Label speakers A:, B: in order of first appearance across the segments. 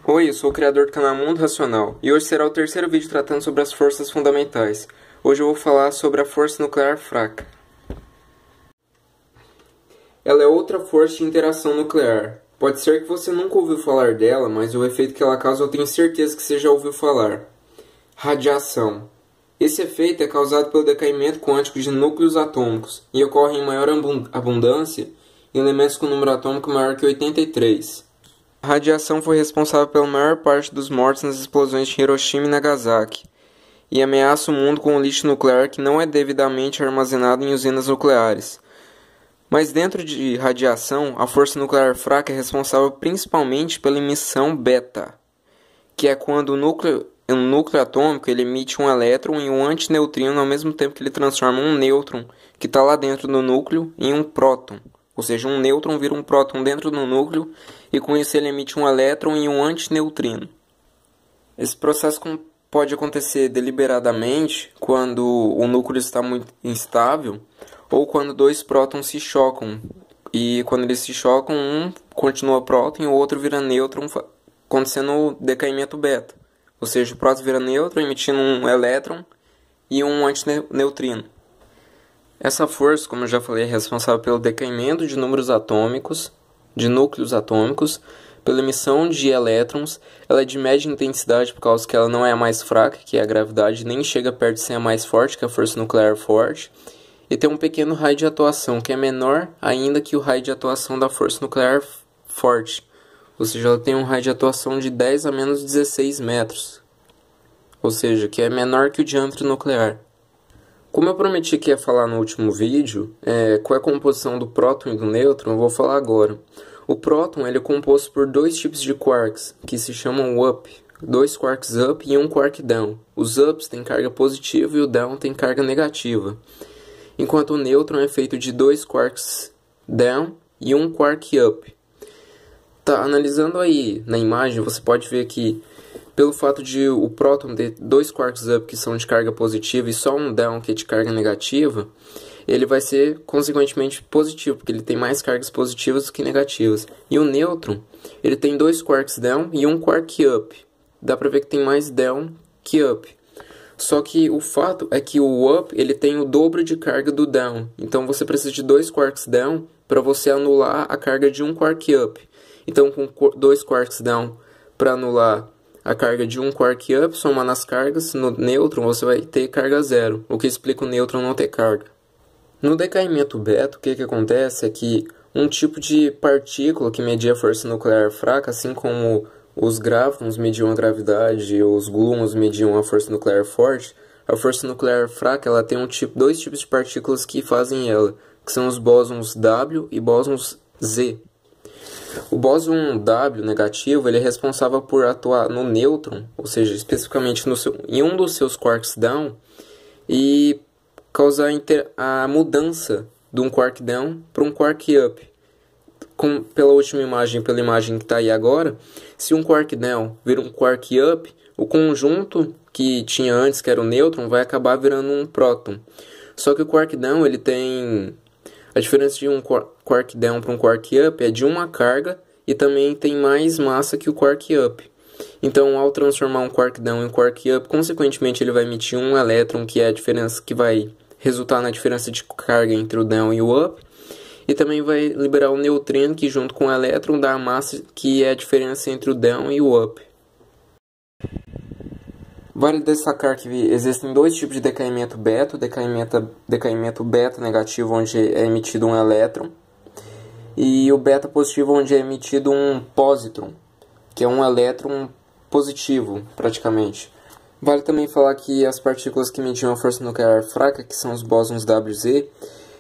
A: Oi, eu sou o criador do canal Mundo Racional e hoje será o terceiro vídeo tratando sobre as forças fundamentais. Hoje eu vou falar sobre a força nuclear fraca. Ela é outra força de interação nuclear. Pode ser que você nunca ouviu falar dela, mas o efeito que ela causa eu tenho certeza que você já ouviu falar. Radiação. Esse efeito é causado pelo decaimento quântico de núcleos atômicos e ocorre em maior abundância em elementos com número atômico maior que 83. A radiação foi responsável pela maior parte dos mortos nas explosões de Hiroshima e Nagasaki e ameaça o mundo com o lixo nuclear que não é devidamente armazenado em usinas nucleares. Mas dentro de radiação, a força nuclear fraca é responsável principalmente pela emissão beta, que é quando um núcleo atômico ele emite um elétron e um antineutrino ao mesmo tempo que ele transforma um nêutron que está lá dentro do núcleo em um próton. Ou seja, um nêutron vira um próton dentro do núcleo e com isso ele emite um elétron e um antineutrino. Esse processo pode acontecer deliberadamente quando o núcleo está muito instável ou quando dois prótons se chocam. E quando eles se chocam, um continua próton e o outro vira nêutron, acontecendo o decaimento beta. Ou seja, o próton vira nêutron emitindo um elétron e um antineutrino. Essa força, como eu já falei, é responsável pelo decaimento de núcleos atômicos, pela emissão de elétrons. Ela é de média intensidade por causa que ela não é a mais fraca, que é a gravidade, nem chega perto de ser a mais forte, que é a força nuclear forte. E tem um pequeno raio de atuação, que é menor ainda que o raio de atuação da força nuclear forte. Ou seja, ela tem um raio de atuação de 10 a menos 16 metros. Ou seja, que é menor que o diâmetro nuclear. Como eu prometi que ia falar no último vídeo, qual é a composição do próton e do nêutron, eu vou falar agora. O próton ele é composto por dois tipos de quarks, que se chamam up. Dois quarks up e um quark down. Os ups têm carga positiva e o down tem carga negativa. Enquanto o nêutron é feito de dois quarks down e um quark up. Analisando aí na imagem, você pode ver que pelo fato de o próton ter dois quarks up que são de carga positiva e só um down que é de carga negativa, ele vai ser consequentemente positivo, porque ele tem mais cargas positivas do que negativas. E o nêutron, ele tem dois quarks down e um quark up. Dá pra ver que tem mais down que up. Só que o fato é que o up ele tem o dobro de carga do down. Então você precisa de dois quarks down para você anular a carga de um quark up. Então com dois quarks down para anular a carga de um quark up, somando as cargas, no nêutron você vai ter carga zero, o que explica o nêutron não ter carga. No decaimento beta, o que acontece é que um tipo de partícula que media a força nuclear fraca, assim como os gravitons mediam a gravidade e os gluons mediam a força nuclear forte, a força nuclear fraca ela tem dois tipos de partículas que fazem ela, que são os bósons W e bósons Z. O bóson W negativo ele é responsável por atuar no nêutron, ou seja, especificamente em um dos seus quarks down, e causar a mudança de um quark down para um quark up. Pela última imagem, pela imagem que está aí agora, se um quark down vira um quark up, o conjunto que tinha antes, que era o nêutron, vai acabar virando um próton. Só que o quark down ele tem... A diferença de um quark down para um quark up é de uma carga e também tem mais massa que o quark up. Então, ao transformar um quark down em um quark up, consequentemente ele vai emitir um elétron, que é a diferença que vai resultar na diferença de carga entre o down e o up. E também vai liberar o neutrino, que junto com o elétron dá a massa, que é a diferença entre o down e o up. Vale destacar que existem dois tipos de decaimento beta. O decaimento beta negativo, onde é emitido um elétron, e o beta positivo, onde é emitido um positron, que é um elétron positivo, praticamente. Vale também falar que as partículas que mediam a força nuclear fraca, que são os bósons WZ,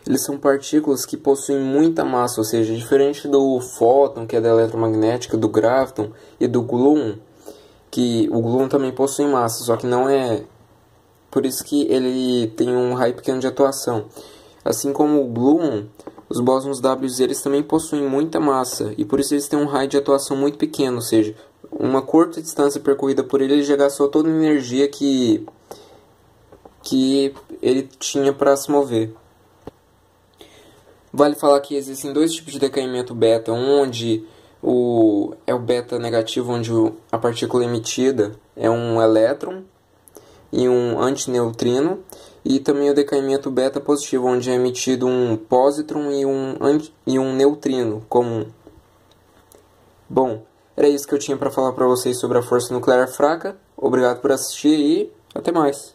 A: eles são partículas que possuem muita massa, ou seja, diferente do fóton, que é da eletromagnética, do graviton e do gluon, que o gluon também possui massa, só que não é... Por isso que ele tem um raio pequeno de atuação. Assim como o gluon, os bósons WZ eles também possuem muita massa, e por isso eles têm um raio de atuação muito pequeno, ou seja, uma curta distância percorrida por ele já gastou toda a energia que ele tinha para se mover. Vale falar que existem dois tipos de decaimento beta, onde é o beta negativo, onde a partícula emitida é um elétron e um antineutrino, e também o decaimento beta positivo, onde é emitido um pósitron e um neutrino comum. Bom, era isso que eu tinha para falar para vocês sobre a força nuclear fraca. Obrigado por assistir e até mais.